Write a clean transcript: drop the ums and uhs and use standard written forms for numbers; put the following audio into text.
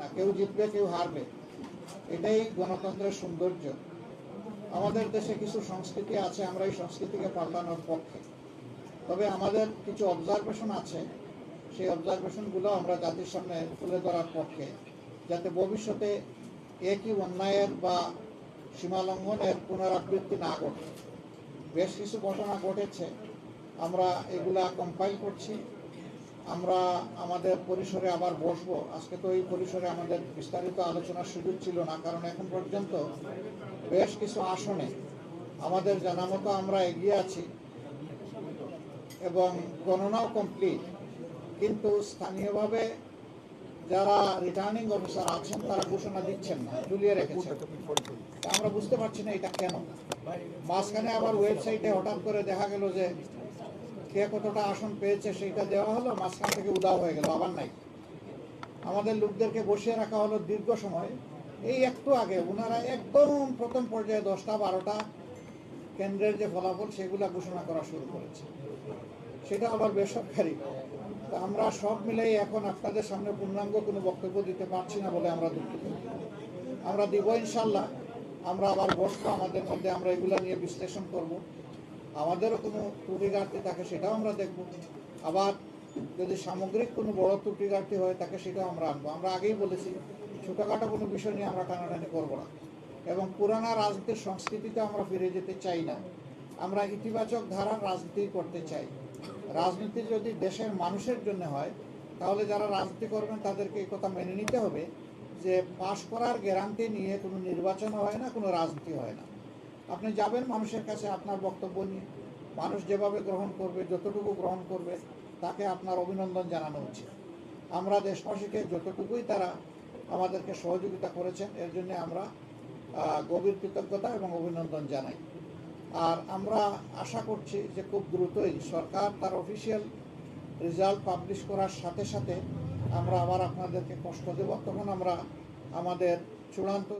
না, কেউ জিতবে কেউ হারবে, এটাই গণতন্ত্রের সৌন্দর্য। আমাদের দেশে কিছু সংস্কৃতি আছে, আমরা এই সংস্কৃতিকে পাল্টানোর পক্ষে। তবে আমাদের কিছু অবজারভেশন আছে, সেই অবজারভেশনগুলো আমরা জাতির সামনে তুলে ধরার পক্ষে, যাতে ভবিষ্যতে একই অন্যায়ের বা সীমালঙ্ঘনের পুনরাবৃত্তি না ঘটে। বেশ কিছু ঘটনা ঘটেছে, আমরা এগুলা কম্পাইল করছি। আমরা আমাদের পরিসরে আবার বসবো। আজকে তো এই পরিসরে আমাদের বিস্তারিত আলোচনার সুযোগ ছিল না, কারণ এখন পর্যন্ত বেশ কিছু আসনে আমাদের জানা মতো আমরা এগিয়ে আছি এবং গণনাও কমপ্লিট, কিন্তু স্থানীয়ভাবে যারা রিটার্নিং অফিসার আছেন তারা ঘোষণা দিচ্ছেন না, ঝুলিয়ে রেখেছেন। আমরা বুঝতে পারছি না এটা কেন। মাঝখানে আবার ওয়েবসাইটে হঠাৎ করে দেখা গেল যে কে কতটা আসন পেয়েছে সেইটা দেওয়া হলো, মাঝখান থেকে উদাও হয়ে গেল, আবার নাই। আমাদের লোকদেরকে বসিয়ে রাখা হলো দীর্ঘ সময়। এই একটু আগে ওনারা একদম প্রথম পর্যায়ে 10টা 12টা কেন্দ্রের যে ফলাফল সেগুলা ঘোষণা করা শুরু করেছে, সেটা আবার বেসরকারি। তো আমরা সব মিলেই এখন আপনাদের সামনে পূর্ণাঙ্গ কোনো বক্তব্য দিতে পারছি না বলে আমরা দুঃখিত। আমরা দিব ইনশাল্লাহ। আমরা আবার বসবো, আমাদের মধ্যে আমরা এগুলা নিয়ে বিশ্লেষণ করব। আমাদেরও কোনো ত্রুটি ঘাটতি থাকে সেটাও আমরা দেখব। আবার যদি সামগ্রিক কোনো বড় ত্রুটি ঘাটতি হয় তাকে সেটাও আমরা আনবো। আমরা আগেই বলেছি ছোটোখাটো কোনো বিষয় নিয়ে আমরা টানাটানি করবো না, এবং পুরানা রাজনীতির সংস্কৃতিতে আমরা ফিরে যেতে চাই না। আমরা ইতিবাচক ধারার রাজনীতি করতে চাই। রাজনীতি যদি দেশের মানুষের জন্য হয়, তাহলে যারা রাজনীতি করবেন তাদেরকে এই কথা মেনে নিতে হবে যে পাশ করার গ্যারান্টি নিয়ে কোনো নির্বাচন হয় না, কোনো রাজনীতি হয় না। আপনি যাবেন মানুষের কাছে আপনার বক্তব্য নিয়ে, মানুষ যেভাবে গ্রহণ করবে, যতটুকু গ্রহণ করবে, তাকে আপনার অভিনন্দন জানানো উচিত। আমরা দেশবাসীকে যতটুকুই তারা আমাদেরকে সহযোগিতা করেছেন, এর জন্য আমরা গভীর কৃতজ্ঞতা এবং অভিনন্দন জানাই। আর আমরা আশা করছি যে খুব দ্রুতই সরকার তার অফিসিয়াল রেজাল্ট পাবলিশ করার সাথে সাথে আমরা আবার আপনাদেরকে কষ্ট দেব, তখন আমরা আমাদের চূড়ান্ত